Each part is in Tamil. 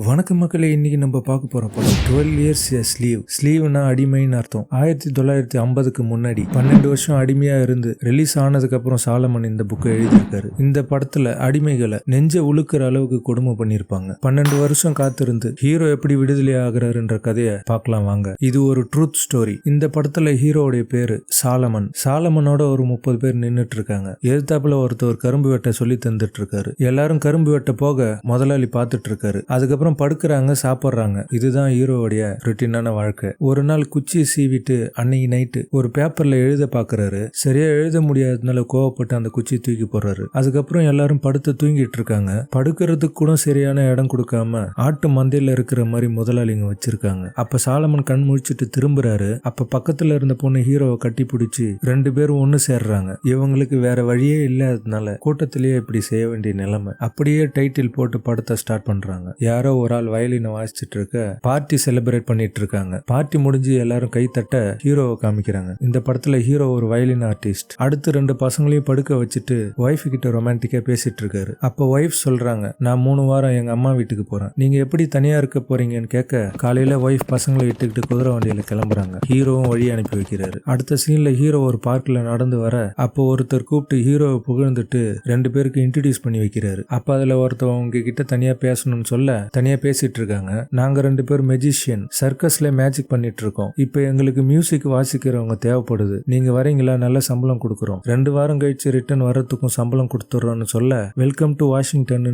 வணக்கம் மக்களே, இன்னைக்கு நம்ம பார்க்க போற படம் 12 இயர்ஸ் எ ஸ்லீவ். ஸ்லீவ்னா அடிமைன்னு அர்த்தம். 1950க்கு முன்னாடி 12 வருஷம் அடிமையா இருந்து ரிலீஸ் ஆனதுக்கு அப்புறம் சாலமன் இந்த புக்கை எழுதியிருக்காரு. இந்த படத்துல அடிமைகளை நெஞ்ச உழுக்கிற அளவுக்கு கொடுமை பண்ணிருப்பாங்க. 12 வருஷம் காத்திருந்து ஹீரோ எப்படி விடுதலை ஆகுறாருன்ற கதையை பார்க்கலாம் வாங்க. இது ஒரு ட்ரூத் ஸ்டோரி. இந்த படத்துல ஹீரோடைய பேரு சாலமன். சாலமனோட ஒரு 30 பேர் நின்னுட்டு இருக்காங்க. எதிர்த்தாப்புல ஒருத்தர் கரும்பு வெட்ட சொல்லி தந்துட்டு இருக்காரு. எல்லாரும் கரும்பு வெட்ட போக முதலாளி பார்த்துட்டு இருக்காரு. அதுக்கப்புறம் படுக்கிறாங்க, சாப்பிடுறாங்க. இதுதான் ஹீரோவுடைய ரொட்டீனான வாழ்க்கை. ஒரு நாள் குச்சி சீவிட்டு அன்னைக்கு நைட்டு ஒரு பேப்பர்ல எழுத பாக்குறாரு. சரியா எழுத முடியாததுனால கோவப்பட்டு அந்த குச்சி தூக்கி போடுறாரு. அதுக்கப்புறம் எல்லாரும் படுத்து தூங்கிட்டு இருக்காங்க. படுக்கிறதுக்கு கூட சரியான இடம் கொடுக்காம ஆட்டு மந்தையில இருக்கிற மாதிரி முதலாளிங்க வச்சிருக்காங்க. அப்ப சாலமன் கண் முழிச்சிட்டு திரும்புறாரு. அப்ப பக்கத்துல இருந்த பொண்ணு ஹீரோவை கட்டி பிடிச்சி 2 பேரும் ஒண்ணு சேர்றாங்க. இவங்களுக்கு வேற வழியே இல்லாததுனால கூட்டத்திலேயே இப்படி செய்ய வேண்டிய நிலைமை. அப்படியே டைட்டில் போட்டு படத்தை ஸ்டார்ட் பண்றாங்க. யாரோ ஒரு ஆள் வயலினை வாசிச்சுட்டு இருக்க பார்ட்டி செலிப்ரேட் பண்ணிட்டு இருக்காங்க. பார்ட்டி முடிஞ்சு எல்லாரும் கை தட்ட ஹீரோவை காமிக்கிறாங்க. இந்த படத்துல ஹீரோ ஒரு வயலின் ஆர்டிஸ்ட். அடுத்து 2 பசங்களையும் படுக்க வச்சுட்டு ஒய்ஃப் கிட்ட ரொமான்டிக்கா பேசிட்டு இருக்காரு. அப்ப ஒய்ஃப் சொல்றாங்க, நான் 3 வாரம் எங்க அம்மா வீட்டுக்கு போறேன், நீங்க எப்படி தனியா இருக்க போறீங்கன்னு கேட்க காலையில ஒய்ஃப் பசங்களை இட்டுக்கிட்டு குதிரை வண்டியில கிளம்புறாங்க. ஹீரோவும் வழி அனுப்பி வைக்கிறாரு. அடுத்த சீன்ல ஹீரோ ஒரு பார்க்ல நடந்து வர அப்போ ஒருத்தர் கூப்பிட்டு ஹீரோவை புகழ்ந்துட்டு 2 பேருக்கு இன்ட்ரோடியூஸ் பண்ணி வைக்கிறாரு. அப்ப அதுல ஒருத்தர் உங்க கிட்ட தனியா பேசணும்னு சொல்ல தனியா பேசிட்டு இருக்காங்க. நாங்க 2 பேர் மெஜிஷியன், சர்க்கஸ்ல மேஜிக் பண்ணிட்டு இருக்கோம். இப்ப எங்களுக்கு மியூசிக் வாசிக்கிறவங்க தேவைப்படுது, நீங்க வரீங்களா? நல்ல சம்பளம் கொடுக்குறோம். 2 வாரம் கழிச்சு ரிட்டர்ன் வரதுக்கும் சம்பளம் கொடுத்துறோம்னு சொல்ல வெல்கம் டு வாஷிங்டன்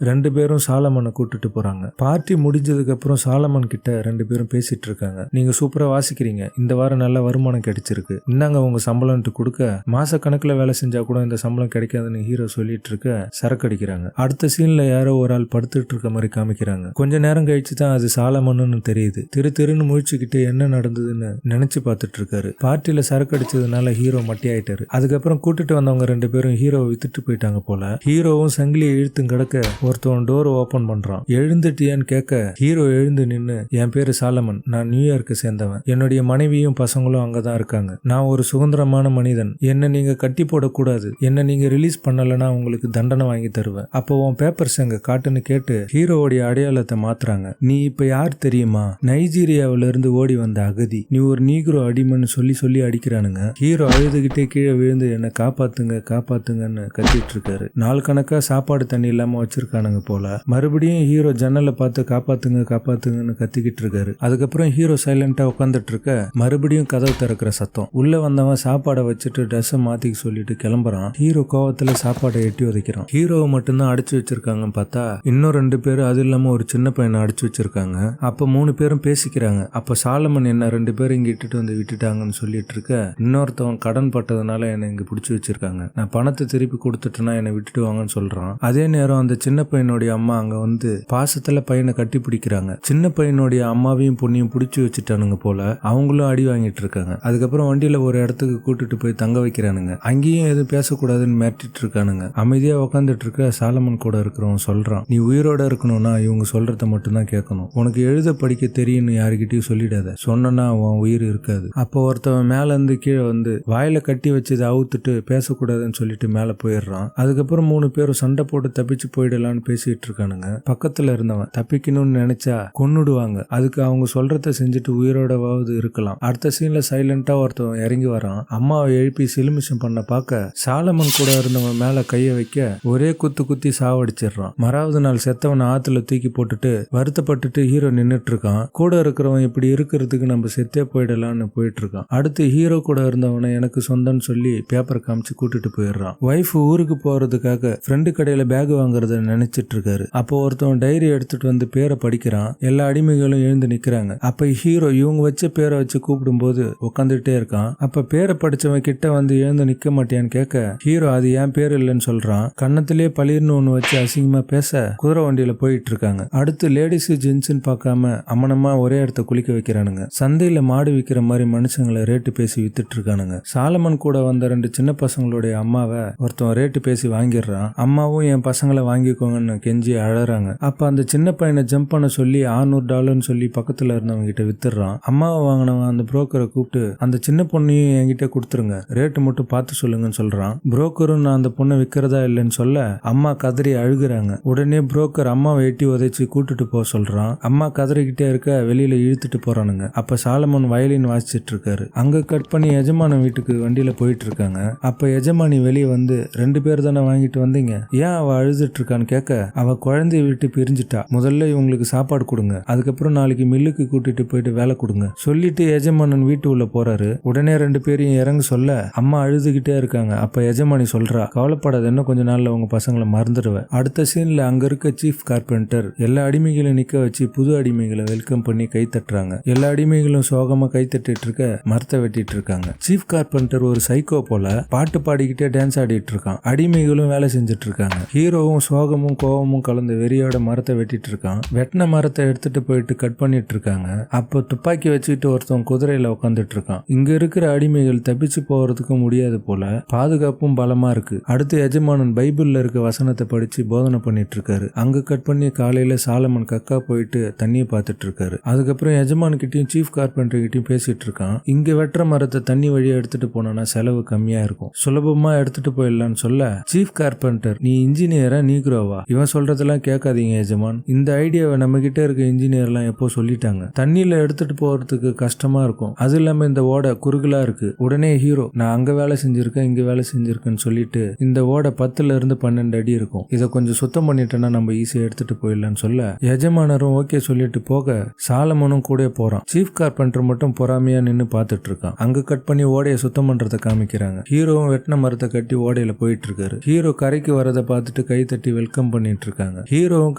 2 பேரும் சாலமனை கூட்டிட்டு போறாங்க. பார்ட்டி முடிஞ்சதுக்கு அப்புறம் சாலமன் கிட்ட 2 பேரும் பேசிட்டு இருக்காங்க. நீங்க சூப்பரா வாசிக்கிறீங்க, இந்த வாரம் நல்ல வருமானம் கிடைச்சிருக்கு, இந்தாங்க உங்க சம்பளம்ட்டு கொடுக்க மாச கணக்குல வேலை செஞ்சா கூட இந்த சம்பளம் கிடைக்காதுன்னு ஹீரோ சொல்லிட்டு இருக்க சரக்கு அடிக்கிறாங்க. அடுத்த சீன்ல யாரோ ஒரு ஆள் படுத்துட்டு இருக்க மாதிரி காமிக்கிறாங்க. கொஞ்ச நேரம் கழிச்சு தான் அது சாலமன்னு தெரியுது. திருன்னு முழிச்சுக்கிட்டு என்ன நடந்ததுன்னு நினைச்சு பார்த்துட்டு இருக்காரு. பார்ட்டியில சரக்கு அடிச்சதுனால ஹீரோ மட்டி ஆயிட்டாரு. அதுக்கப்புறம் கூட்டிட்டு வந்தவங்க 2 பேரும் ஹீரோவை வித்துட்டு போயிட்டாங்க போல. ஹீரோவும் சங்கிலியை இழுத்து கிடக்க ஒருத்தவன் டோர் ஓபன் பண்றான். எழுந்துட்டியான்னு கேட்க ஹீரோ எழுந்து நின்னு, என் பேரு சாலமன், நான் நியூயார்க்கு சேர்ந்தவன், என்னுடைய மனைவியும் பசங்களும் அங்கதான் இருக்காங்க, நான் ஒரு சுதந்திரமான மனிதன், என்ன நீங்க கட்டி போடக்கூடாது, என்ன நீங்க ரிலீஸ் பண்ணலன்னா உங்களுக்கு தண்டனை வாங்கி தருவேன், அப்போ உன் பேப்பர்ஸ் எங்க காட்டுன்னு கேட்டு ஹீரோவுடைய அடையாளத்தை மாத்துறாங்க. நீ இப்ப யார் தெரியுமா? நைஜீரியாவில இருந்து ஓடி வந்த அகதி, நீ ஒரு நீக்ரோ அடிமைன்னு சொல்லி அடிக்கிறானுங்க. ஹீரோ அழுதுகிட்டே கீழே விழுந்து என்ன காப்பாத்துங்கன்னு கத்திட்டு இருக்காரு. நாள் கணக்கா சாப்பாடு தண்ணி இல்லாம வச்சிருக்கானுங்க போல. மறுபடியும் ஹீரோ ஜன்னலை பார்த்து காப்பாத்துங்கன்னு கத்திக்கிட்டு இருக்காரு. அதுக்கப்புறம் ஹீரோ சைலண்டா உட்காந்துட்டு இருக்க மறுபடியும் கதவு திறக்கிற சத்தம். உள்ள வந்தவன் சாப்பாடை வச்சுட்டு ட்ரெஸ் மாத்திக்க சொல்லிட்டு கிளம்புறான். ஹீரோ கோவத்துல சாப்பாடை எட்டி உதைக்கிறான். ஹீரோவை மட்டும்தான் அடிச்சு வச்சிருக்காங்கன்னு பார்த்தா இன்னும் 2 பேரும், அது இல்லாம ஒரு சின்ன பையனை அடிச்சு வச்சிருக்காங்க. அப்ப 3 பேரும் பேசிக்கிறாங்க. அப்ப சாலமன் என்ன 2 பேரும் இங்க இட்டுட்டு வந்து விட்டுட்டாங்கன்னு சொல்லிட்டு இருக்க, இன்னொருத்தவன் கடன் பட்டதுனால என்ன இங்க பிடிச்சி வச்சிருக்காங்க, நான் பணத்தை திருப்பி கொடுத்துட்டேன்னா என்னை விட்டுட்டு வாங்கன்னு சொல்றான். அதே நேரம் அந்த சின்ன பையனுடைய அம்மா அங்க வந்து பாசத்துல பையனை கட்டி பிடிக்கிறாங்க. சின்ன பையனுடைய அம்மாவையும் பொண்ணையும் பிடிச்சி வச்சுட்டானுங்க போல. அவங்களும் அடி வாங்கிட்டு இருக்காங்க. அதுக்கப்புறம் வண்டியில ஒரு இடத்துக்கு கூட்டிட்டு போய் தங்க வைக்கிறானுங்க. அங்கேயும் எதுவும் பேசக்கூடாதுன்னு மிரட்டிட்டு இருக்கானுங்க. அமைதியா உட்காந்துட்டு இருக்க சாலமன் கூட இருக்கிறவன் சொல்றான், நீ உயிரோட இருக்கணும்னா இவங்க சொல்றத மட்டும்தான் கேட்கணும், உனக்கு எழுத படிக்க தெரியும்னு யாருக்கிட்டையும் சொல்லிடாத, சொன்னா உன் உயிர் இருக்காது. அப்போ ஒருத்தவன் மேல இருந்து கீழே வந்து வாயில கட்டி வச்சதை அவுத்துட்டு பேசக்கூடாதுன்னு சொல்லிட்டு மேல போயிடுறான். அதுக்கப்புறம் 3 பேரும் சண்டை போட்டு தப்பிச்சு போயிடலான்னு பேசிட்டு இருக்கானுங்க. பக்கத்துல இருந்தவன் தப்பிக்கணும்னு நினைச்சா கொன்னுடுவாங்க, அதுக்கு அவங்க சொல்றத செஞ்சுட்டு உயிரோடவாவது இருக்கலாம். அடுத்த சீன்ல சைலண்டா ஒருத்தவன் இறங்கி வரான். அம்மாவை எழுப்பி சிலுமிஷம் பண்ண பார்க்க சாலமன் கூட இருந்தவன் மேல கைய வைக்க ஒரே குத்தி சாவடிச்சிடுறான். மறாவது நாள் செத்தவன் ஆத்துல தூக்கி போட்டுட்டு வருத்தப்பட்டுட்டு ஹீரோ நின்னுட்டு இருக்கான். கூட இருக்கிறவன் இப்படி இருக்கிறதுக்கு நம்ம செத்தே போயிடலான்னு போயிட்டு இருக்கான். அடுத்து ஹீரோ கூட இருந்தவனை எனக்கு சொந்தம்னு சொல்லி பேப்பர் காமிச்சு கூட்டிட்டு போயிடுறான். ஒய்ஃப் ஊருக்கு போறதுக்காக ஃப்ரெண்டு கடையில பேக் வாங்குறத நினைச்சிட்டு இருக்காரு. அப்போ ஒருத்தவன் டைரி எடுத்துட்டு வந்து பேரை படிக்கிறான். எல்லா அடிமைகளும் எழுந்து நிக்கிறாங்க. அப்ப ஹீரோ இவங்க வச்ச பேரை வச்சு கூப்பிடும் போது உட்காந்துட்டே இருக்கான். அப்ப பேரை படிச்சவன் கிட்ட வந்து எழுந்து நிக்க மாட்டியான்னு கேட்க ஹீரோ அது ஏன் பேர் இல்லைன்னு சொல்றான். கன்னத்திலே பளிர்னு ஒண்ணு வச்சு அசிங்கமா பேச குதிரை வண்டியில போயிட்டு இருக்காங்க. அடுத்து லேடிஸ் ஜென்ஸ்ன்னு பார்க்காம அம்மனமா ஒரே இடத்த குளிக்க வைக்கிறானுங்க. சந்தையில மாடு விற்கிற மாதிரி மனுஷங்களை ரேட்டு பேசி வித்துட்டு இருக்கானுங்க. சாலமன் கூட வந்த 2 சின்ன பசங்களுடைய அம்மாவை ஒருத்தன் ரேட்டு பேசி வாங்கிடுறான். அம்மாவும் என் பசங்களை வாங்கிக்கோங்கன்னு கெஞ்சி அழறாங்க. அப்ப அந்த சின்ன பையனை ஜம்ப் பண்ண சொல்லி $600 சொல்லி பக்கத்துல இருந்தவங்க கிட்ட வித்துடுறான். அம்மாவை வாங்கினவன் அந்த புரோக்கரை கூப்பிட்டு அந்த சின்ன பொண்ணையும் என்கிட்ட கொடுத்துருங்க, ரேட்டு மட்டும் பார்த்து சொல்லுங்கன்னு சொல்றான். புரோக்கரும் நான் அந்த பொண்ணை விற்கிறதா இல்லைன்னு சொல்ல அம்மா கதறி அழுகுறாங்க. உடனே புரோக்கர் அம்மாவை எட்டி உதைச்சு வச்சு கூட்டிட்டு போக சொல்றான். அம்மா கதறிக்கிட்டே இருக்க வெளியில இழுத்துட்டு போறானுங்க. அப்ப சாலமன் வயலின் வாசிச்சிட்டு இருக்காரு. அங்க கட் பண்ணி எஜமான வீட்டுக்கு வண்டியில போயிட்டு இருக்காங்க. அப்ப எஜமானி வெளியே வந்து 2 பேர் தானே வாங்கிட்டு வந்தீங்க, ஏன் அவ அழுதுட்டு இருக்கான்னு கேட்க, அவ குழந்தைய விட்டு பிரிஞ்சுட்டா, முதல்ல இவங்களுக்கு சாப்பாடு கொடுங்க, அதுக்கப்புறம் நாளைக்கு மில்லுக்கு கூட்டிட்டு போயிட்டு வேலை கொடுங்க சொல்லிட்டு எஜமானன் வீட்டு உள்ள போறாரு. உடனே 2 பேரையும் இறங்க சொல்ல அம்மா அழுதுகிட்டே இருக்காங்க. அப்ப எஜமானி சொல்றா, கவலைப்படாத, இன்னும் கொஞ்ச நாள்ல உங்க பசங்களை மறந்துடுவேன். அடுத்த சீன்ல அங்க இருக்க சீஃப் கார்பெண்டர் எல்லா அடிமைகளையும் நிக்க வச்சு புது அடிமைகளை வெல்கம் பண்ணி கை தட்டுறாங்க. எல்லா அடிமைகளும் சோகமா கை தட்டிட்டு இருக்க மரத்தை வெட்டிட்டு இருக்காங்க. சீஃப் கார்பெண்டர் ஒரு சைக்கோ போல பாட்டு பாடிக்கிட்டே டான்ஸ் ஆடிட்டு இருக்கான். அடிமைகளும் வேலை செஞ்சுட்டு இருக்காங்க. ஹீரோவும் சோகமும் கோபமும் கலந்த வெறியோட மரத்தை வெட்டிட்டு இருக்கான். வெட்டின மரத்தை எடுத்துட்டு போயிட்டு கட் பண்ணிட்டு இருக்காங்க. அப்ப துப்பாக்கி வச்சுக்கிட்டு ஒருத்தன் குதிரையில உட்காந்துட்டு இருக்கான். இங்க இருக்கிற அடிமைகள் தப்பிச்சு போறதுக்கு முடியாது போல, பாதுகாப்பும் பலமா இருக்கு. அடுத்து எஜமானன் பைபிள்ல இருக்க வசனத்தை படிச்சு போதனை பண்ணிட்டு இருக்காரு. அங்க கட் பண்ணி காலையில சாலமன் கக்கா போயிட்டு தண்ணியை பார்த்துட்டு இருக்காரு. அதுக்கப்புறம் எஜமான் கிட்டயும் சீஃப் கார்பெண்டர் கிட்டயும் பேசிட்டு இருக்கான். இங்க வெட்டுற மரத்தை தண்ணி வழியா எடுத்துட்டு போனா செலவு கம்மியா இருக்கும், சுலபமா எடுத்துட்டு போயிடலான்னு சொல்ல, சீஃப் கார்பெண்டர், நீ இன்ஜினியரா நீக்ரோவா, இவன் சொல்றதெல்லாம் கேட்காதீங்க எஜமான், இந்த ஐடியாவை நம்ம கிட்ட இருக்க இன்ஜினியர் எல்லாம் எப்போ சொல்லிட்டாங்க, தண்ணியில எடுத்துட்டு போறதுக்கு கஷ்டமா இருக்கும், அது இல்லாம இந்த ஓடை குறுகலா இருக்கு. உடனே ஹீரோ, நான் அங்க வேலை செஞ்சிருக்கேன் இங்க வேலை செஞ்சிருக்கேன்னு சொல்லிட்டு, இந்த ஓடை 10 இருந்து 12 அடி இருக்கும், இதை கொஞ்சம் சுத்தம் பண்ணிட்டேன்னா நம்ம ஈஸியா எடுத்துட்டு போயிடலான்னு சொல்ல, எஜமானரும் ஓகே சொல்லிட்டு போக சாலமனும் கூட போறான். சீஃப் கார்பெண்டர் மட்டும் பொறாமையா நின்னு பாத்துட்டு இருக்கான். அங்க கட் பண்ணி ஓடையை சுத்தம் பண்றத காமிக்கிறாங்க. ஹீரோவும் வெட்டின மரத்தை கட்டி ஓடையில போயிட்டு இருக்காரு. ஹீரோ கரைக்கு வரதை பார்த்துட்டு கை தட்டி வெல்கம் பண்ணிட்டு இருக்காங்க. ஹீரோவும்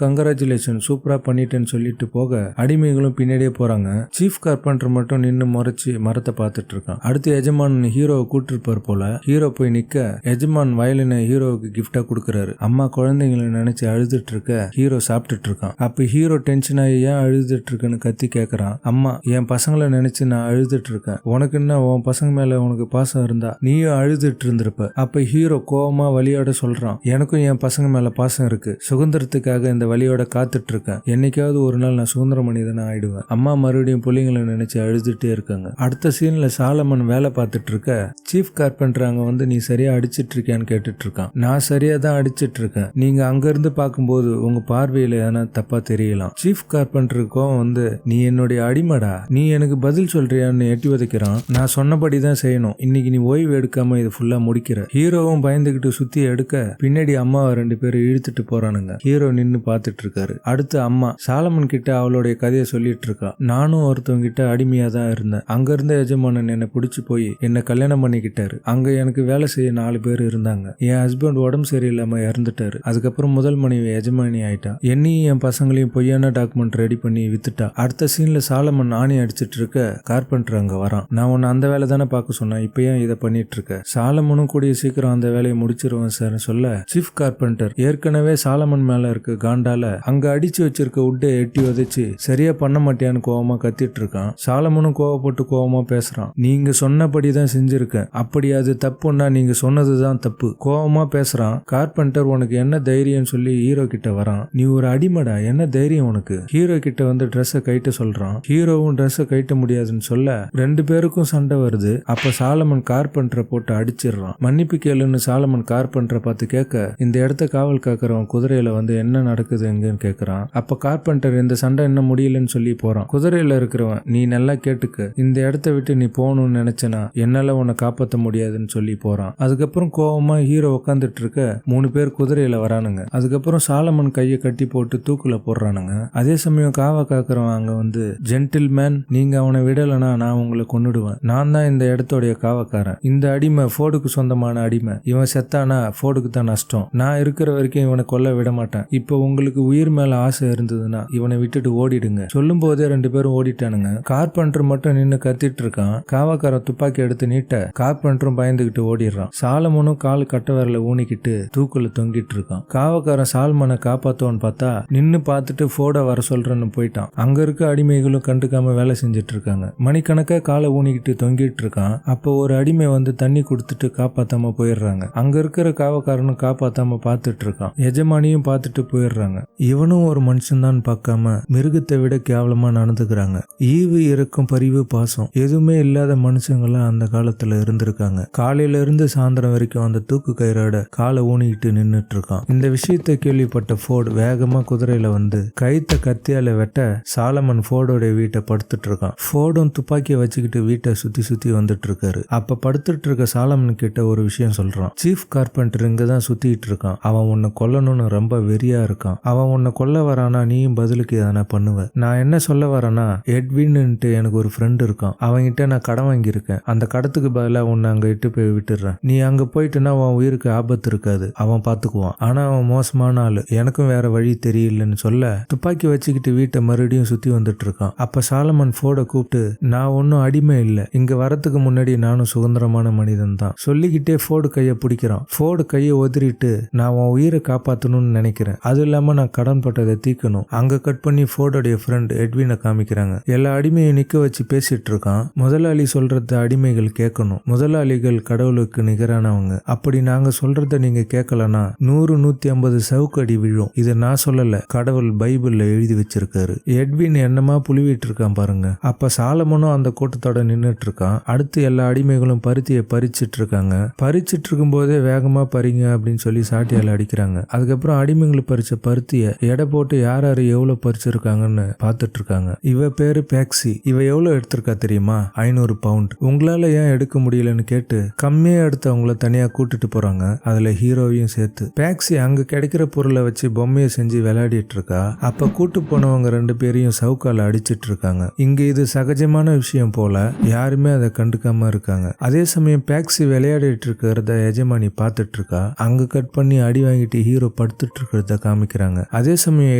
கங்கராச்சுலேஷன் சூப்பரா பண்ணிட்டேன்னு சொல்லிட்டு போக அடிமைகளும் பின்னாடியே போறாங்க. சீஃப் கார்பெண்டர் மட்டும் நின்னு முறைச்சு மரத்தை பார்த்துட்டு இருக்கான். அடுத்து எஜமான் ஹீரோவை கூட்டிருப்பார் போல. ஹீரோ போய் நிக்க எஜமான் வயலினை ஹீரோவுக்கு கிஃப்டா கொடுக்கறாரு. அம்மா குழந்தைங்களை நினைச்சு அழுதுட்டு இருக்க ஹீரோ சாப்பிட்டுட்டு இருக்கான். அப்ப ஹீரோ டென்ஷன் ஆகி ஏன் அழுதுட்டு இருக்குன்னு கத்தி கேக்குறான். அம்மா, என் பசங்களை நினைச்சு நான் அழுதுட்டு இருக்கேன், உனக்கு என்ன உன் பசங்க மேல உனக்கு பாசம் இருந்தா நீயும் அழுதுட்டு இருந்திருப்ப. அப்ப ஹீரோ கோவமா வலியோட சொல்றான், எனக்கும் என் பசங்க மேல பாசம் இருக்கு, சுதந்திரத்துக்காக இந்த வலியோட காத்துட்டு இருக்கேன், என்னைக்காவது ஒரு நாள் நான் சுதந்திர மனிதனா ஆயிடுவேன். அம்மா மறுபடியும் பிள்ளைங்களை நினைச்சு அழுதுட்டே இருக்காங்க. அடுத்த சீன்ல சாலமன் வேலை பார்த்துட்டு இருக்க சீஃப் கார்பெண்டர் அங்க வந்து நீ சரியா அடிச்சிட்டு இருக்கியான்னு கேட்டுட்டு இருக்கான். நான் சரியா தான் அடிச்சிட்டு இருக்கேன், நீங்க அங்க இருந்து பார்க்கும்போது உங்க பார்வையில ஏன்னா தப்பா தெரியலாம். சீஃப் கார்பெண்டருக்கும் வந்து நீ என்னுடைய அடிமடா, நீ எனக்கு பதில் சொல்றியான்னு எட்டி உதைக்கிறான். நான் சொன்னபடிதான் செய்யணும், இன்னைக்கு நீ ஓய்வு எடுக்காம இது ஃபுல்லா முடிக்கிற. ஹீரோவும் பயந்துகிட்டு சுத்தி எடுக்க பின்னாடி அம்மாவை 2 பேரும் இழுத்துட்டு போறானுங்க. ஹீரோ நின்னு பாத்துட்டு இருக்காரு. அடுத்து அம்மா சாலமன் கிட்ட அவளுடைய கதையை சொல்லிட்டு இருக்கா. நானும் ஒருத்தவங்க கிட்ட அடிமையா தான் இருந்தேன், அங்க இருந்த எஜமானன் என்னை பிடிச்சு போய் என்ன கல்யாணம் பண்ணிக்கிட்டாரு. அங்க எனக்கு வேலை செய்ய 4 பேர் இருந்தாங்க. என் ஹஸ்பண்ட் உடம்பு சரியில்லாம இறந்துட்டாரு. அதுக்கப்புறம் முதல் மனைவி எஜமானி ஆயிட்டா. என்னையும் என் பசங்களையும் பொய்யான டாக்குமெண்ட் ரெடி பண்ணி வித்துட்டா. அடுத்த சீன்ல சாலமன் ஆணி அடிச்சிட்டு இருக்க கார்பெண்டர் அங்க வரான். நான் உன்னை அந்த வேலை தானே பார்க்க சொன்னேன், இப்ப ஏன் இதை பண்ணிட்டு இருக்க? சாலமனும் கூடிய சீக்கிரம் அந்த வேலையை முடிச்சிருவேன் சார் சொல்ல, சீஃப் கார்பெண்டர் ஏற்கனவே சாலமன் மேல இருக்க காண்டால அங்க அடிச்சு வச்சிருக்க உட்டை எட்டி உதைச்சு சரியா பண்ண மாட்டியான்னு கோவமா கத்திட்டு இருக்கான். சாலமனும் கோவப்பட்டு கோவமா பேசுறான். நீங்க சொன்னபடிதான் செஞ்சிருக்கேன், அப்படி அது தப்புன்னா நீங்க சொன்னதுதான் தப்பு. கோவமா பேசுறான். கார்பெண்டர் உனக்கு என்ன தைரியம் சொல்லி ஹீரோ கிட்ட வரான். நீ ஒரு அடிமடா, என்ன தைரியம் உனக்கு? ஹீரோ கிட்ட வந்து ட்ரெஸ்ஸை கைட்ட சொல்றான். ஹீரோவும் ட்ரெஸ்ஸை கைட்ட முடியாதுன்னு சொல்ல 2 பேருக்கும் சண்டை வருது. அப்ப சாலமன் கார்பெண்டரை போட்டு அடிச்சிடுறான். மன்னிப்பு கேளுன்னு சாலமன் கார்பெண்டரை பார்த்து கேட்க, இந்த இடத்த காவல் காக்கிறவன் குதிரையில வந்து என்ன நடக்குது எங்கன்னு கேக்குறான். அப்ப கார்பெண்டர் இந்த சண்டை என்ன முடியலன்னு சொல்லி போறான். குதிரையில இருக்கிறவன், நீ நல்லா கேட்டுக்க, இந்த இடத்த விட்டு நீ போகணும்னு நினைச்சனா என்னால உன்னை காப்பாற்ற முடியாதுன்னு சொல்லி போறான். அதுக்கப்புறம் கோவமா ஹீரோ உட்காந்துட்டு இருக்க 3 பேர் குதிரையில வரானுங்க. அதுக்கப்புறம் சாலமன் கையை கட்டி போட்டு தூக்குல போடுறானுங்க. அதே சமயம் காவ காக்கிறவன் அங்க வந்து, ஜென்டில்மேன், நீங்க அவனை விடலனா நான் உங்களை கொன்னுடுவேன், நான் தான் இந்த இடத்தோடைய காவக்காரன், இந்த அடிமை ஃபோர்டுக்கு சொந்தமான அடிமை, இவன் செத்தானா ஃபோர்டுக்கு தான் நஷ்டம், நான் இருக்கிற வரைக்கும் இவனை கொல்ல விட மாட்டேன், இப்போ உங்களுக்கு உயிர் மேல ஆசை இருந்ததுன்னா இவனை விட்டுட்டு ஓடிடுங்க. சொல்லும் போதே 2 பேரும் ஓடிட்டானுங்க. கார்பெண்டர் மட்டும் நின்னு கத்திட்டு இருக்கான். காவக்காரன் துப்பாக்கி எடுத்து நீட்ட கார்பெண்டரும் பயந்துகிட்டு ஓடிடுறான். சாலமனும் கால் கட்ட விரல ஊனிக்கிட்டு தூக்குல தொங்கிட்டு இருக்கான். காவக்காரன் சால்மனை காப்பாத்தோன்னு பார்த்தா நின்னு பார்த்துட்டு ஃபோர்ட வர சொல்றேன்னு போயிட்டான். அங்க இருக்க அடிமைகளும் கண்டுக்காம வேலை செஞ்சுட்டு இருக்காங்க. மணிக்கணக்கா காலை ஊனிக்கிட்டு தொங்கிட்டு இருக்கான். அப்போ ஒரு அடிமை வந்து தண்ணி கொடுத்துட்டு காப்பாத்தாம போயிடுறாங்க. அங்க இருக்கிற காவக்காரனும் காப்பாத்தாம பார்த்துட்டு இருக்கான். எஜமானியும் பார்த்துட்டு போயிடுறாங்க. இவனும் ஒரு மனுஷன் தான் பார்க்காம மிருகத்தை விட கேவலமா நடந்துக்கிறாங்க. ஈவு, இரக்கம், பரிவு, பாசம் எதுவுமே இல்லாத மனுஷங்களாம் அந்த காலத்துல இருந்திருக்காங்க. காலையில இருந்து சாயந்தரம் வரைக்கும் அந்த தூக்கு கயிறோட காலை ஊனிக்கிட்டு நின்னுட்டு இருக்கான். இந்த விஷயத்தை கேள்விப்பட்ட ஃபோர்டு வேகமா குதிரை குதிரையில வந்து கைத்த கத்தியால வெட்ட சாலமன் ஃபோர்டோட வீட்டை படுத்துட்டு இருக்கான். ஃபோர்டும் துப்பாக்கியை வச்சுக்கிட்டு வீட்டை சுத்தி சுத்தி வந்துட்டு இருக்காரு. அப்ப படுத்துட்டு இருக்க சாலமன் கிட்ட ஒரு விஷயம் சொல்றான். சீஃப் கார்பெண்டர் இங்கதான் சுத்திட்டு இருக்கான். அவன் உன்னை கொல்லணும்னு ரொம்ப வெறியா இருக்கான். அவன் உன்னை கொல்ல வரானா நீயும் பதிலுக்கு எதனா பண்ணுவ. நான் என்ன சொல்ல வரேன்னா, எட்வின்ட்டு எனக்கு ஒரு ஃப்ரெண்ட் இருக்கான். அவன்கிட்ட நான் கடன் வாங்கியிருக்கேன். அந்த கடத்துக்கு பதிலாக உன்னை அங்க இட்டு போய் விட்டுடுறேன். நீ அங்க போயிட்டுனா உன் உயிருக்கு ஆபத்து இருக்காது, அவன் பாத்துக்குவான். ஆனா அவன் மோசமான ஆளு, எனக்கும் வேற வழி தெரியலன்னு சொல்ல துப்பாக்கி வச்சுக்கிட்டு வீட்டை மறுபடியும் சுத்தி வந்துட்டு இருக்கான். அப்ப சாலமன் ஃபோர்டை கூப்பிட்டு, நான் ஒன்னும் அடிமை இல்லை, இங்க வரத்துக்கு முன்னாடி நானும் சுதந்திரமான மனிதன் தான் சொல்லிக்கிட்டே ஃபோர்டு கையை பிடிக்கிறான். ஃபோர்டு கையை ஒதுறிட்டு, நான் உன் உயிரை காப்பாற்றணும்னு நினைக்கிறேன், அது இல்லாம நான் கடன் பட்டதை தீக்கணும். அங்க கட் பண்ணி ஃபோர்டோடைய ஃப்ரெண்ட் எட்வினை காமிக்கிறாங்க. எல்லா அடிமையும் நிக்க வச்சு பேசிட்டு இருக்கான். முதலாளி சொல்றத அடிமைகள் கேட்கணும். முதலாளிகள் கடவுளுக்கு நிகரானவங்க. அப்படி நாங்க சொல்றத நீங்க கேட்கலனா 100-150 சவுக்கடி விழும். இது நான் சொல்லல, கடவுள் பைபிள்ல எழுதி வச்சிருக்காரு. எட்வின் என்னமா புலிவிட்டு இருக்கான் பாருங்க. அப்ப சாலமனும் அந்த கூட்டத்தோட நின்னுட்டு இருக்கான். அடுத்து எல்லா அடிமைகளும் பருத்தியை பறிச்சிட்டு இருக்காங்க. பறிச்சிட்டு இருக்கும் போதே வேகமா பறிங்க அப்படின்னு சொல்லி சாட்டியால அடிக்கிறாங்க. அதுக்கப்புறம் அடிமைகளை பறிச்ச பருத்திய எடை போட்டு யார் யாரு எவ்வளவு பறிச்சிருக்காங்கன்னு பாத்துட்டு இருக்காங்க. இவ பேரு பேக்சி. இவ எவ்வளவு எடுத்திருக்கா தெரியுமா? 500 பவுண்ட். உங்களால ஏன் எடுக்க முடியலன்னு கேட்டு கம்மியா எடுத்து அவங்கள தனியா கூட்டிட்டு போறாங்க, அதுல ஹீரோவையும் சேர்த்து. பேக்சி அங்க கிடைக்கிற பொருளை வச்சு பொம்மையை செஞ்சு விளையாடிட்டு இருக்கா. அப்ப கூட்டு போனவங்க 2 பேரையும் சவுக்கால அடிச்சிட்டு இருக்காங்க. இங்க இது சகஜமான விஷயம் போல யாருமே அதை கண்டுக்காம இருக்காங்க. அதே சமயம் பேக்சி விளையாடிட்டு இருக்கிறத எஜமானி பார்த்துட்டு இருக்கா. அங்க கட் பண்ணி அடி வாங்கிட்டு ஹீரோ படுத்துட்டு இருக்கிறத காமிக்கிறாங்க. அதே சமயம்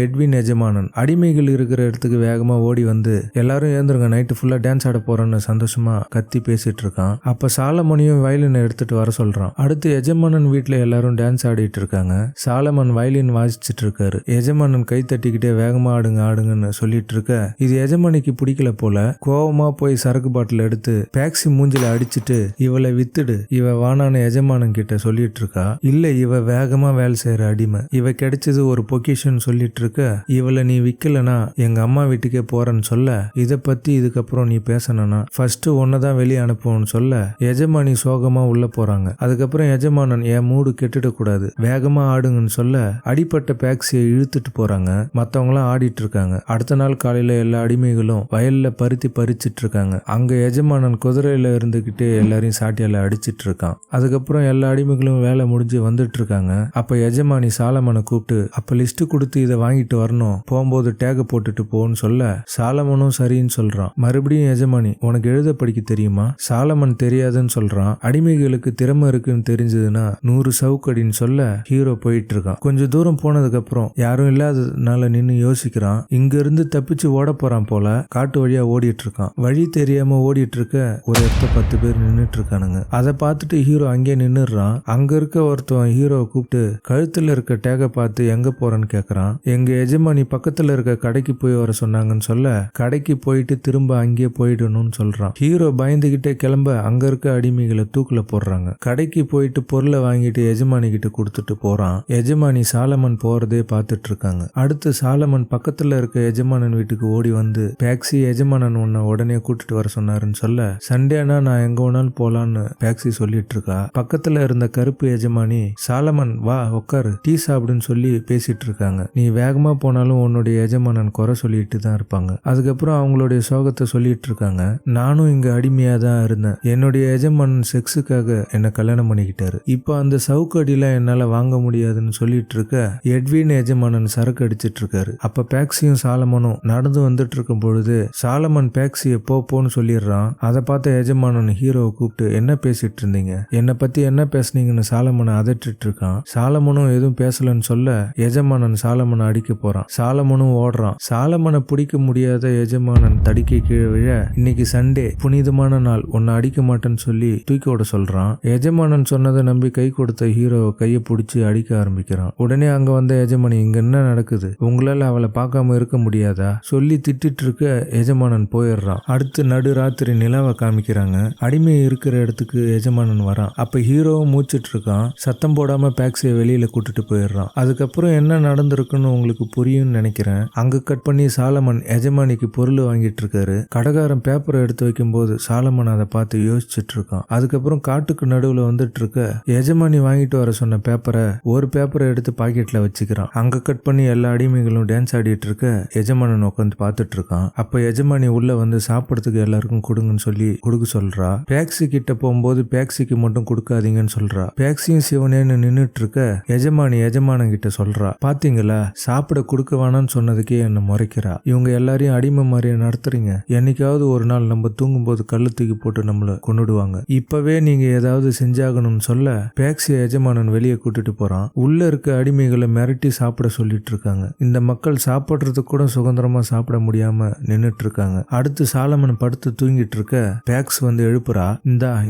எட்வின் எஜமானன் அடிமைகள் இருக்கிற இடத்துக்கு வேகமா ஓடி வந்து, எல்லாரும் ஏந்துருங்க, நைட்டு ஃபுல்லா டான்ஸ் ஆட போறேன்னு சந்தோஷமா கத்தி பேசிட்டு இருக்கான். அப்ப சாலமனையும் வயலினை எடுத்துட்டு வர சொல்றான். அடுத்து எஜமானன் வீட்டுல எல்லாரும் டான்ஸ் ஆடிட்டு இருக்காங்க. சாலமன் வயலின் வாசிச்சுட்டு இருக்காரு. எஜமானன் கை தட்டிக்கிட்டே வேகமா ஆடுங்க ஆடுங்கன்னு சொல்லிட்டு இருக்க, இது எஜமானிக்கு பிடிக்கல போல. கோவமா போய் சரக்கு பாட்டில் எடுத்து பேக்சி மூஞ்சில அடிச்சுட்டு, இவளை வித்துடு, இவ வானான எஜமானன் கிட்ட சொல்லிட்டு இருக்கா. இல்ல, இவ வேகமா வேலை செய்யற அடிமை, இவ கிடைச்சது ஒரு பொக்கிஷன் சொல்லிட்டு இருக்க, இவளை நீ விக்கலனா எங்க அம்மா வீட்டுக்கே போறேன்னு சொல்ல, இத பத்தி இதுக்கப்புறம் நீ பேசணும்னா ஃபர்ஸ்ட் ஒன்னதான் வெளியே அனுப்புவோம்னு சொல்ல எஜமானி சோகமா உள்ள போறாங்க. அதுக்கப்புறம் எஜமானன் என் மூடு கெட்டுடக்கூடாது, வேகமா ஆடுங்கன்னு சொல்ல அடிப்பட்ட பேக்சியை இழுத்துட்டு போறாங்க. மத்தவங்களாம் ஆடிட்டு இருக்காங்க. அடுத்த நாள் காலையில எல்லா அடிமைகளும் வயல்ல பருத்தி பறிச்சிட்டு இருக்காங்க. அங்க எஜமானன் குதிரையில இருந்துகிட்டே எல்லாரையும் சாட்டியால அடிச்சிட்டு இருக்கான். அதுக்கப்புறம் எல்லா அடிமைகளும் வேலை முடிஞ்சு வந்துட்டு இருக்காங்க. அப்ப எஜமானி சாலமனை கூப்பிட்டு, அப்ப லிஸ்ட் கொடுத்து இதை வாங்கிட்டு வரணும், போகும்போது டேக போட்டுட்டு போன்னு சொல்ல சாலமனும் சரின்னு சொல்றான். மறுபடியும் எஜமானி, உனக்கு எழுத படிக்க தெரியுமா? சாலமன் தெரியாதுன்னு சொல்றான். அடிமைகளுக்கு திறமை இருக்குன்னு தெரிஞ்சதுன்னா 100 சவுக்கடின்னு சொல்ல ஹீரோ போயிட்டு இருக்கான். கொஞ்சம் தூரம் போனதுக்கு அப்புறம் யாரும் இல்லாததுனால நின்னு யோசிக்கிறான். இங்க இருந்து தப்பிச்சு ஓட போறான் போல. காட்டு வழியா ஓடிட்டு இருக்கான். வழி தெரியாம ஓடிட்டு இருக்க ஒரு இடத்த 10 பேர் நின்னுட்டு இருக்கானுங்க. அதை பார்த்துட்டு ஹீரோ அங்கே நின்னுறான். அங்க இருக்க ஒருத்தவன் ஹீரோவை கூப்பிட்டு கழுத்துல இருக்க டேக பார்த்து எங்க போறன்னு கேக்குறான். எங்க எஜமானி பக்கத்துல இருக்க கடைக்கு போய் வர சொன்னாங்கன்னு சொல்ல, கடைக்கு போயிட்டு திரும்ப அங்கேயே போயிடணும்னு சொல்றான். ஹீரோ பயந்துகிட்டே கிளம்ப அங்க இருக்க அடிமைகளை தூக்குல போடுறாங்க. கடைக்கு போயிட்டு பொருளை வாங்கிட்டு எஜமானி கிட்ட கொடுத்துட்டு போறான். எஜமானி சாலமன் போறதே பார்த்துட்டு இருக்காங்க. அடுத்து சாலமன் பக்கத்துல இருக்க எஜமானன் வீட்டுக்கு ஓடி வந்து, பேக்சி எஜமானன் உன்னை உடனே கூட்டிட்டு வர சொன்னாருன்னு சொல்ல, சண்டேனா நான் எங்க வேணாலும் போலான்னு பேக்சி சொல்லிட்டு இருக்கா. பக்கத்துல இருந்த கருப்பு எஜமானி, சாலமன் வா உட்காரு, டீ சாப்பிடுன்னு சொல்லி பேசிட்டு இருக்காங்க. நீ வேகமா போனாலும் உன்னுடைய எஜமானன் குறை சொல்லிட்டு தான் இருப்பாங்க. அதுக்கப்புறம் அவங்களுடைய சோகத்தை சொல்லிட்டு இருக்காங்க. நானும் இங்க அடிமையா தான் இருந்தேன், என்னுடைய எஜமானன் செக்ஸுக்காக என்ன கல்யாணம் பண்ணிக்கிட்டாரு, இப்ப அந்த சவுக்கு அடியெல்லாம் என்னால வாங்க முடியாதுன்னு சொல்லிட்டு இருக்க எட்வின் எஜமானன் சரக்கு அடிச்சிட்டு இருக்காரு. அப்ப பேக்சியும் சாலமனும் நடந்து வந்துட்டு இருக்கும் பொழுது சாலமன் பேக்சியை போன்னு சொல்லிடுறான். அதை பார்த்த எஜமானன் ஹீரோவை கூப்பிட்டு, என்ன பேசிட்டு இருந்தீங்க, என்னை பத்தி என்ன பேசுனீங்கன்னு சாலமனை அதட்டிட்டு இருக்கான். சாலமனும் எதுவும் பேசலன்னு சொல்ல எஜமானன் சாலமனை அடிக்க போறான். சாலமனும் ஓடுறான். சாலமனை பிடிக்க முடியாத எஜமானன் தடிக்க கீழே விழ, இன்னைக்கு சண்டே, புனிதமான நாள், உன்னை அடிக்க மாட்டேன்னு சொல்லி தூக்கி விட சொல்றான். எஜமானன் சொன்னதை நம்பி கை கொடுத்த ஹீரோ கையை பிடிச்சி அடிக்க ஆரம்பிக்கிறான். உடனே அங்க வந்த எஜமானி, இங்க என்ன நடக்குது, உங்களால அவளை பார்க்காம இருக்க முடியாதா சொல்லி திட்டிட்டு இருக்க எஜமானன் போயிடுறான். அடுத்து நடு ராத்திரி நிலாவை காமிக்கிறாங்க. அடிமை இருக்கிற இடத்துக்கு எஜமானன் வரான். அப்ப ஹீரோவும் மூச்சிட்டு இருக்கான். சத்தம் போடாம பேக்ஸியை வெளியில கூட்டிட்டு போயிடுறான். அதுக்கப்புறம் என்ன நடந்திருக்குன்னு உங்களுக்கு புரியும்னு நினைக்கிறேன். அங்க கட் பண்ணி சாலமன் எஜமானிக்கு பொருள் வாங்கிட்டு இருக்காரு. கடைக்காரன் பேப்பரை எடுத்து வைக்கும் போது சாலமன் அதை பார்த்து யோசிச்சுட்டு இருக்கான். அதுக்கப்புறம் காட்டுக்கு நடுவுல வந்துட்டு இருக்க எஜமானி வாங்கிட்டு வர சொன்ன பேப்பரை ஒரு பேப்பரை எடுத்து பாக்கெட்ல வச்சுக்கிறான். அங்க கட் பண்ணி பண்ணி எல்லா அடிமைகளும் டான்ஸ் ஆடிட்டு இருக்க எஜமானன் உட்காந்து பார்த்துட்டு இருக்கான். அப்ப எஜமானி உள்ள வந்து சாப்பிடறதுக்கு எல்லாருக்கும் கொடுங்கன்னு சொல்லி கொடுக்க சொல்றா. பேக்ஸி கிட்ட போகும்போது பேக்ஸிக்கு மட்டும் கொடுக்காதீங்கன்னு சொல்றா. பேக்ஸியும் சிவனேன்னு நின்னுட்டு இருக்க எஜமானன் கிட்ட சொல்றா, பாத்தீங்களா சாப்பிட கொடுக்க வேணான்னு சொன்னதுக்கே என்ன முறைக்கிறா. இவங்க எல்லாரையும் அடிமை மாதிரியே நடத்துறீங்க. என்னைக்காவது ஒரு நாள் நம்ம தூங்கும்போது கல்லு தூக்கி போட்டு நம்மள கொன்னுடுவாங்க. இப்பவே நீங்க ஏதாவது செஞ்சாகணும்னு சொல்ல பேக்ஸி எஜமானன் வெளியே கூட்டிட்டு போறான். உள்ள இருக்க அடிமைகளை மிரட்டி சாப்பிட சொல்லிட்டு இருக்காங்க. இந்த மக்கள் சாப்பிடுறதுக்கு கூட சுதந்திரமா சாப்பிட முடியாம நின்னுட்டு இருக்காங்க. அடுத்து சாலமன் படுத்து தூங்கிட்டு இருக்க பேக்ஸ் வந்து எழுப்புறா.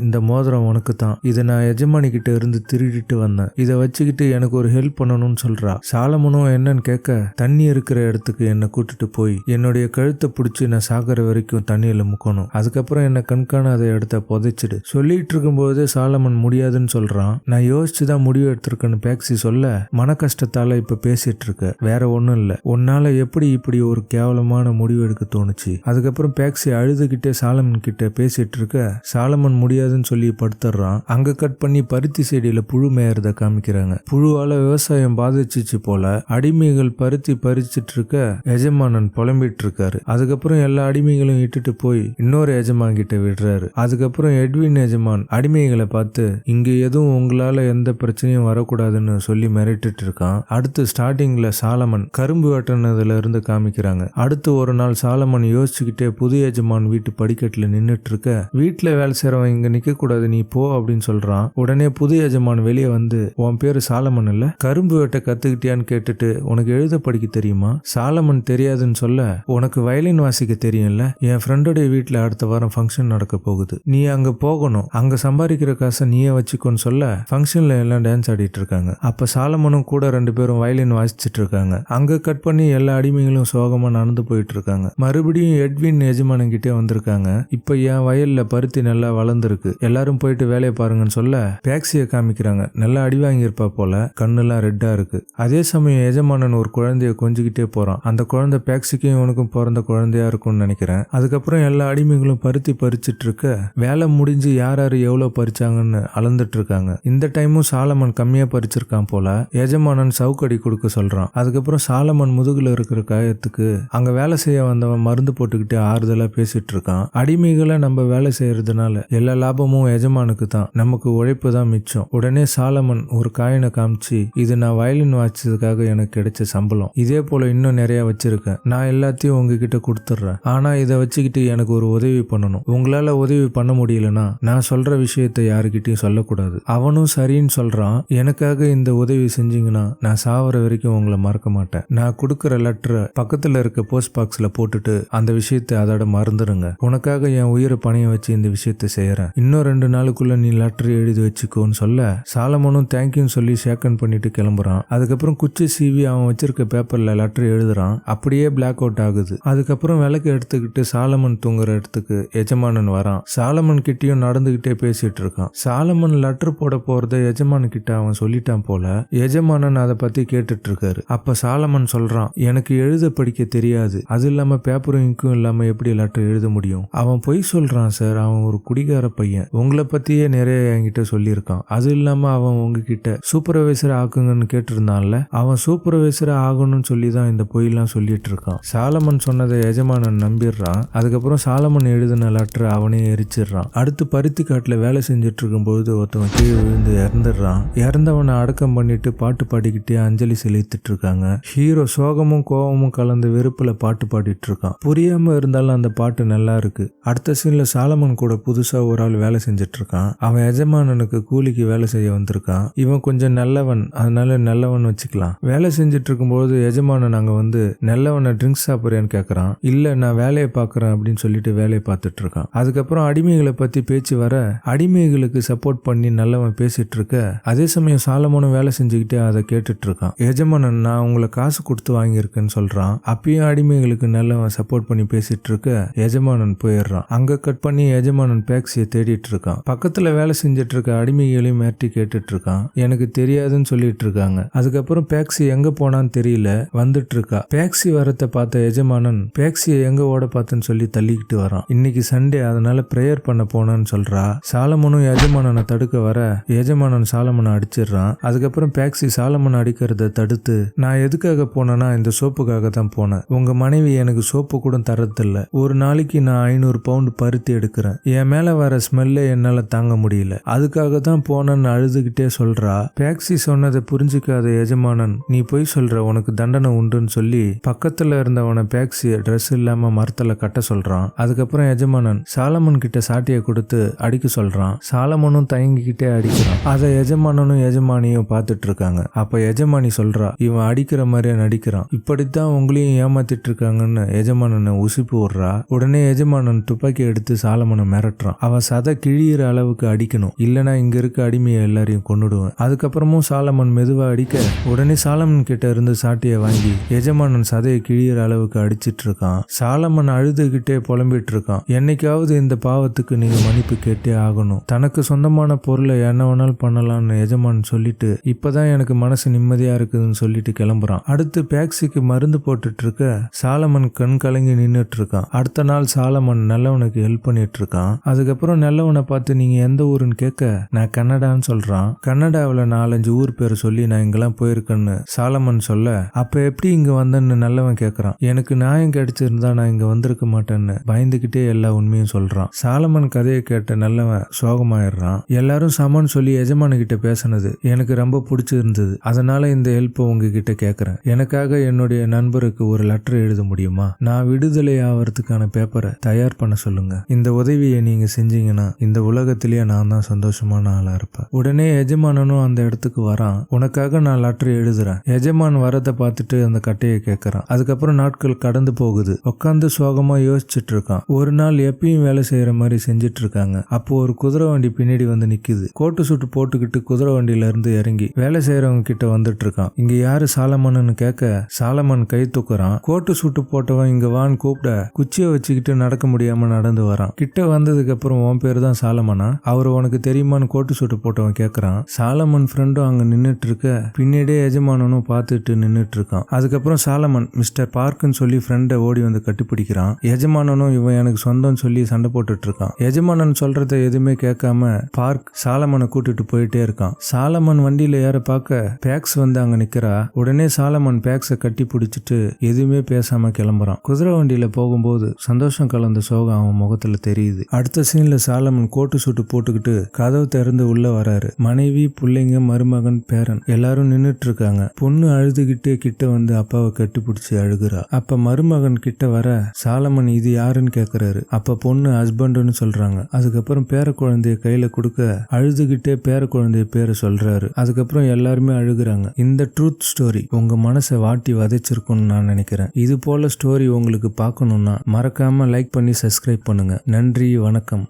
இந்த மோதிரம் உனக்கு தான். இதை நான் எஜமானி கிட்ட இருந்து திருடிட்டு வந்தேன். இதை வச்சுக்கிட்டு எனக்கு ஒரு ஹெல்ப் பண்ணணும்னு சொல்றா. சாலமனும் என்னன்னு கேட்க தண்ணி இருக்கிற இடத்துக்கு என்ன கூட்டிட்டு போய் என்னுடைய கழுத்தை பிடிச்சி நான் சாகிற வரைக்கும் தண்ணியில முக்கணும். அதுக்கப்புறம் என்ன கண்காணாத இடத்த புதைச்சிடு. சொல்லிட்டு இருக்கும்போது சாலமன் முடியாதுன்னு சொல்றான். நான் யோசிச்சுதான் முடிவு எடுத்திருக்கேன்னு பேக்ஸி சொல்ல மன கஷ்டத்தால இப்ப பேசிட்டு இருக்க, வேற ஒண்ணும் இல்ல. உன்னால எப்படி இப்படி ஒரு கேவலமான முடிவு எடுக்க தோணுச்சு. அதுக்கப்புறம் பேக்ஸி அழுதுகிட்டே சாலமன் கிட்ட பேசிட்டு இருக்க சாலமன் முடியாதுன்னு சொல்லி படுத்துறான். அங்க கட் பண்ணி பருத்தி செடியில புழு மேயறத காமிக்கிறாங்க. புழுவால விவசாயம் பாதிச்சிச்சு போல. அடிமைகள் பருத்தி பறிச்சிட்டு இருக்க எஜமானன் புலம்பிட்டு இருக்காரு. அதுக்கப்புறம் எல்லா அடிமைகளும் இட்டுட்டு போய் இன்னொரு எஜமான் கிட்ட விடுறாரு. அதுக்கப்புறம் எட்வின் எஜமான் அடிமைகளை பார்த்து இங்க எதுவும் உங்களால எந்த பிரச்சனையும் வரக்கூடாதுன்னு சொல்லி மிரட்டிட்டு இருக்கான். அடுத்து ஸ்டார்டிங்ல சாலமன் கரும்பு வெட்டினதுல இருந்து காமிக்கிறாங்க. அடுத்து ஒரு நாள் சாலமன் யோசிச்சுக்கிட்டே புது எஜமான் வீட்டு படிக்கட்டுல நின்னுட்டு இருக்க வீட்டுல வேலை செய்றவன் இங்க நிக்க கூடாது நீ போ அப்படின்னு சொல்றான். உடனே புது எஜமான் வெளியே வந்து உன் பேரு சாலமன் இல்ல, கரும்பு வெட்ட கத்துக்கிட்டியான்னு கேட்டுட்டு உனக்கு எழுத படிக்க தெரியுமா? சாலமன் தெரியாதுன்னு சொல்ல உனக்கு வயலின் வாசிக்க தெரியும்ல, என் ஃப்ரெண்டோடைய வீட்டுல அடுத்த வாரம் ஃபங்க்ஷன் நடக்க போகுது, நீ அங்க போகணும், அங்க சம்பாதிக்கிற காசை நீயே வச்சுக்கோன்னு சொல்ல ஃபங்க்ஷன்ல எல்லாம் டான்ஸ் ஆடிட்டு இருக்காங்க. அப்ப சாலமனும் கூட 2 பேரும் வயலின் வாசிச்சுட்டு இருக்காங்க. அங்க கட் பண்ணி எல்லா அடிமைகளும் சோகமா நடந்து போயிட்டு இருக்காங்க. மறுபடியும் எட்வின் எஜமானன் கிட்டே வந்திருக்காங்க. இப்ப என் வயல்ல பருத்தி நல்லா வளர்ந்துருக்கு, எல்லாரும் போயிட்டு வேலையை பாருங்கன்னு சொல்ல பேக்ஸியை காமிக்கிறாங்க. நல்லா அடி வாங்கியிருப்பா போல, கண்ணெல்லாம் ரெட்டா இருக்கு. அதே சமயம் எஜமானன் ஒரு குழந்தைய கொஞ்சிக்கிட்டே போறான். அந்த குழந்தை பேக்ஸிக்கும் இவனுக்கும் பிறந்த குழந்தையா இருக்கும்னு நினைக்கிறேன். அதுக்கப்புறம் எல்லா அடிமைகளும் பருத்தி பறிச்சிட்டு இருக்க வேலை முடிஞ்சு யார் எவ்வளவு பறிச்சாங்கன்னு அளந்துட்டு இருக்காங்க. இந்த டைமும் சாலமன் கம்மியா பறிச்சிருக்கான் போல. எஜமானன் சவுக்கடி கொடுக்க சொல்றான். அதுக்கப்புறம் சாலமன் முதுகுல இருக்கிற காயத்துக்கு அங்க வேலை செய்ய வந்தவன் மருந்து போட்டுக்கிட்டே ஆறுதலா பேசிட்டு இருக்கான். அடிமைகளை நம்ம வேலை செய்யறதுனால எல்லா லாபமும் எஜமானுக்கு தான், நமக்கு உழைப்பு தான் மிச்சம். உடனே சாலமன் ஒரு காயினை காமிச்சு இது நான் வயலின் வாசிச்சதுக்காக எனக்கு கிடைச்ச சம்பளம், இதே போல இன்னும் நிறைய வச்சிருக்கேன், நான் எல்லாத்தையும் உங்ககிட்ட கொடுத்துட்றேன். ஆனா இதை வச்சுக்கிட்டு எனக்கு ஒரு உதவி பண்ணணும். உங்களால உதவி பண்ண முடியலன்னா நான் சொல்ற விஷயத்தை யாருக்கிட்டையும் சொல்லக்கூடாது. அவனும் சரின்னு சொல்றான். எனக்காக இந்த உதவி செஞ்சீங்கன்னா நான் சாவர வரைக்கும் உங்களை மறக்க மாட்டேன். நான் கொடுக்கற லெட்டரை பக்கத்துல இருக்க போஸ்ட் பாக்ஸ்ல போட்டுட்டு அந்த விஷயத்தை அதோட மறந்துடுங்க. உனக்காக என் உயிரை பணைய வச்சு இந்த விஷயத்தை செய்யறேன். இன்னும் 2 நாளுக்குள்ள நீ லெட்டர் எழுதி வச்சுக்கோன்னு சொல்ல சாலமனும் தேங்க்யூன்னு சொல்லி ஷேக்கன் பண்ணிட்டு கிளம்புறான். அதுக்கப்புறம் குச்சி சீவி அவன் வச்சிருக்க பேப்பர்ல லெட்டர் எழுதுறான். அப்படியே பிளாக் அவுட் ஆகுது. அதுக்கப்புறம் விளக்கு எடுத்துக்கிட்டு சாலமன் தூங்குற இடத்துக்கு எஜமானன் வரான். சாலமன் கிட்டயும் நடந்துகிட்டே பேசிட்டு இருக்கான். சாலமன் லெட்டர் போட போறத எஜமானு கிட்ட அவன் சொல்லிட்டான் போல. எஜமானன் அதை பத்தி கேட்டுட்டு இருக்காரு. அப்ப சாலமன் சொல்றான், எனக்கு எழுத படிக்க தெரியாது, அது இல்லாம பேப்பரும் இங்கும் இல்லாம எப்படி லெட்டர் எழுத முடியும்? அவன் பொய் சொல்றான் சார், அவன் ஒரு குடிகார பையன், உங்களை பத்தியே நிறைய என்கிட்ட சொல்லியிருக்கான். அது இல்லாம அவன் உங்ககிட்ட சூப்பர்வைசர் ஆக்குங்கன்னு கேட்டிருந்தான்ல, அவன் சூப்பர்வைசரா ஆகணும்னு சொல்லி தான் இந்த பொய்லாம் சொல்லிட்டு இருக்கான். சாலமன் சொன்னதை எஜமானன் நம்பிடுறான். அதுக்கப்புறம் சாலமன் எழுதின லெட்டரை அவனே எரிச்சிடுறான். அடுத்து பருத்தி காட்டுல வேலை செஞ்சுட்டு இருக்கும்போது ஒருத்தவன் கீழே விழுந்து இறந்துடுறான். இறந்தவனை அடக்கம் பண்ணிட்டு பாட்டு பாடிக்கிட்டே அஞ்சலி செலுத்திட்டு இருக்காங்க. ஹீரோ சோகமும் கோபமும் கலந்து வெறுப்புல பாட்டு பாடிட்டு இருக்கான். புரியாம இருந்தாலும் அந்த பாட்டு நல்லா இருக்கு. அடுத்த சீன்ல சாலமன் கூட புதுசா ஒரு ஆள் வேலை செஞ்சுட்டு இருக்கான். அவன் எஜமானனுக்கு கூலிக்கு வேலை செய்ய வந்திருக்கான். இவன் கொஞ்சம் நல்லவன், அதனால நல்லவன் வச்சுக்கலாம். வேலை செஞ்சுட்டு இருக்கும்போது எஜமானன் அங்க வந்து நல்லவனை ட்ரிங்க்ஸ் சாப்பிட்றேன்னு கேட்கறான். இல்ல நான் வேலையை பாக்குறேன் அப்படின்னு சொல்லிட்டு வேலையை பார்த்துட்டு இருக்கான். அதுக்கப்புறம் அடிமைகளை பத்தி பேச்சு வர அடிமைகளுக்கு சப்போர்ட் பண்ணி நல்லவன் பேசிட்டு இருக்க அதே சமயம் சாலமனும் வேலை செஞ்சுக்கிட்டே அதை கேட்டுட்டு இருக்கான். எஜமானன் நான் உங்களை காசு கொடுத்து வாங்கியிருக்கேன்னு சொல்றான். அப்பயும் அடிமைகளுக்கு நல்லவன் சப்போர்ட் பண்ணி பேசிட்டு இருக்க எஜமானன் போயிடுறான். அங்க கட் பண்ணி எஜமானன் பேக்ஸியை தேடிட்டு இருக்கான். பக்கத்துல வேலை செஞ்சுட்டு இருக்க அடிமைகளையும் மிரட்டி கேட்டுட்டு இருக்கான். எனக்கு தெரியாதுன்னு சொல்லிட்டு இருக்காங்க. அதுக்கப்புறம் பேக்ஸி எங்க போனான்னு தெரியல, வந்துட்டு இருக்கா. பேக்ஸி வரத்தை பார்த்த எஜமானன் பேக்ஸியை எங்க ஓட பார்த்தன்னு சொல்லி தள்ளிக்கிட்டு வரான். இன்னைக்கு சண்டே, அதனால பிரேயர் பண்ண போனான்னு சொல்றா. சாலமனும் எஜமானனை தடுக்க வர எஜமானன் சாலமனை அடிச்சிடுறான். அதுக்கப்புறம் பேக்ஸி சாலமன் அடிக்கிறத தடுத்து நான் எதுக்காக போனேன்னா இந்த சோப்புக்காக தான் போனேன். உங்க மனைவி எனக்கு சோப்பு கூட தரதில்ல. ஒரு நாளைக்கு நான் 500 பவுண்ட் பருத்தி எடுக்கிறேன். என் மேல வர ஸ்மெல்ல என்னால தாங்க முடியல. அதுக்காக தான் போனேன்னு அழுதுகிட்டே சொல்றா. பேக்சி சொன்னதை புரிஞ்சுக்காத எஜமானன், நீ போய் சொல்ற, உனக்கு தண்டனை உண்டுன்னு சொல்லி பக்கத்துல இருந்தவனை பேக்சிய ட்ரெஸ் இல்லாம மரத்துல கட்ட சொல்றான். அதுக்கப்புறம் எஜமானன் சாலமன் கிட்ட சாட்டியை கொடுத்து அடிக்க சொல்றான். சாலமனும் தயங்கிக்கிட்டே அடிக்கிறான். அதை எஜமானனும் எஜமானியும் பார்த்துட்டு இருக்காங்க. அப்ப எஜமானி சொல்றா, இவன் அடிக்கிற மாதிரியே நடிக்கிறான், இப்படித்தான் உங்களையும் ஏமாத்திட்டு இருக்காங்கன்னு எஜமானனை உசுப்பி விடுறா. உடனே எஜமானன் துப்பாக்கி எடுத்து சாலமனை மிரட்டுறான். அவன் சதை கிழியிற அளவுக்கு அடிக்கணும், இல்லனா இங்க இருக்க அடிமையை எல்லாரையும் கொன்னுடுவேன். அதுக்கப்புறமும் சாலமன் மெதுவா அடிக்க உடனே சாலமன் கிட்ட இருந்து சாட்டியை வாங்கி எஜமானன் சதையை கிழியிற அளவுக்கு அடிச்சிட்டு இருக்கான். சாலமன் அழுதுகிட்டே புலம்பிட்டு இருக்கான். என்னைக்காவது இந்த பாவத்துக்கு நீங்க மன்னிப்பு கேட்டே ஆகணும். தனக்கு சொந்தமான பொருளை என்ன வேணாலும் பண்ணலாம்னு எஜமானன் சொல்லிட்டு இப்பதான் எனக்கு மனசு நிம்மதியா இருக்குதுன்னு சொல்லிட்டு கிளம்புறான். அடுத்து பேக்சிக்கு மருந்து போட்டுட்டு இருக்க சாலமன் கண் கலங்கி நின்னுட்டு இருக்கான். அடுத்த நாள் சாலமன் நல்லவனுக்கு ஹெல்ப் பண்ணிட்டு இருக்கான். அதுக்கப்புறம் நல்லவனை பார்த்து நீங்க எந்த ஊருன்னு கேட்க நான் கன்னடான்னு சொல்றான். கன்னடாவில் 4-5 ஊர் பேர் சொல்லி நான் இங்கெல்லாம் போயிருக்கேன்னு சாலமன் சொல்ல, அப்ப எப்படி இங்க வந்தேன்னு நல்லவன் கேட்கறான். எனக்கு நியாயம் கிடைச்சிருந்தா நான் இங்க வந்திருக்க மாட்டேன்னு பயந்துகிட்டே எல்லா உண்மையும் சொல்றான். சாலமன் கதையை கேட்ட நல்லவன் சோகமாயிடுறான். எல்லாரும் சமன்னு சொல்லி எஜமான கிட்ட பேசினது எனக்கு ரொம்ப பிடிச்சிருந்தது. அதனால இந்த ஹெல்ப்பை உங்ககிட்ட கேட்கறேன். எனக்காக என்னுடைய நண்பருக்கு ஒரு லெட்டர் எழுத முடியுமா? நான் விடுதலை ஆவறதுக்கான பேப்பரை தயார் பண்ண சொல்லுங்க. இந்த உதவியை நீங்க செஞ்சீங்கன்னா இந்த உலகத்திலேயே நான் தான் சந்தோஷமான ஆளா இருப்பேன். உடனே எஜமானனும் அந்த இடத்துக்கு வரான். உனக்காக நான் லெட்டர் எழுதுறேன். எஜமான் வரதை பார்த்துட்டு அந்த கட்டையை கேட்கறான். அதுக்கப்புறம் நாட்கள் கடந்து போகுது. உட்காந்து சோகமா யோசிச்சுட்டு இருக்கான். ஒரு நாள் எப்பயும் வேலை செய்யற மாதிரி செஞ்சுட்டு இருக்காங்க. அப்போ ஒரு குதிரை வண்டி பின்னாடி வந்து நிக்குது. கோட்டு சூட்டு போட்டுக்கிட்டு குதிரை வண்டியில இருந்து இறங்கி வேலை செய்யறவங்க கிட்ட வந்துட்டு இருக்கான். இங்க யாரு சாலமன்னு கேட்க சாலமன் கை தூக்குறான். கோட்டு சூட்டு போட்டவன் இங்க வான்னு கூப்பிட குச்சியை வச்சுக்கிட்டு நடக்க முடியாம நடந்து வரான். கிட்ட வந்ததுக்கு அப்புறம் உன் பேரு தான் சாலமனா? அவரு உனக்கு தெரியுமான்னு கோட்டு சூட்டு போட்டவன் கேட்கறான். சாலமன் ஃப்ரெண்டும் அங்க நின்னுட்டு இருக்க பின்னாடியே எஜமானனும் பார்த்துட்டு நின்னுட்டு இருக்கான். அதுக்கப்புறம் சாலமன் மிஸ்டர் பார்க்குன்னு சொல்லி ஃப்ரெண்டை ஓடி வந்து கட்டிப்பிடிக்கிறான். எஜமானனும் இவன் எனக்கு சொந்தம்னு சொல்லி சண்டை போட்டுட்டு இருக்கான். எஜமானன் சொல்றத எதுவுமே கேட்காம பார்க் சாலமனை கூட்டிட்டு போயிட்டே இருக்கான். சாலமன் வண்டியில ஏற பார்க்க பேக்ஸ் வந்து அங்க நிக்கிறா. உடனே சாலமன் பேக்ஸை கட்டி பிடிச்சிட்டு எதுவுமே பேசாம கிளம்புறான். குதிரை வண்டியில போகும்போது சந்தோஷம் கலந்த சோகம் அவன் முகத்துல தெரியுது. அடுத்த சீன்ல சாலமன் கோட்டு சூட்டு போட்டுக்கிட்டு கதவு திறந்து உள்ள வராரு. மனைவி, பிள்ளைங்க, மருமகன், பேரன் எல்லாரும் நின்னுட்டு இருக்காங்க. பொண்ணு அழுதுகிட்டே கிட்ட வந்து அப்பாவை கட்டிப்பிடிச்சு அழுகுறா. அப்ப மருமகன் கிட்ட வர சாலமன் இது யாருன்னு கேக்குறாரு. அப்ப பொண்ணு ஹஸ்பண்டுன்னு சொல்றாங்க. அதுக்கப்புறம் பேர குழந்தைய கையில கொடுக்க அழுதுகிட்டே பேர குழந்தைய பேரை சொல்றாரு. அதுக்கப்புறம் எல்லாருமே அழுகுறாங்க. இந்த ட்ரூத் ஸ்டோரி உங்க மனசை வாட்டி வதைச்சிருக்கும்னு நான் நினைக்கிறேன். இது போல ஸ்டோரி உங்களுக்கு பார்க்கணும்னா மறக்காம லைக் பண்ணி சப்ஸ்கிரைப் பண்ணுங்க. நன்றி, வணக்கம்.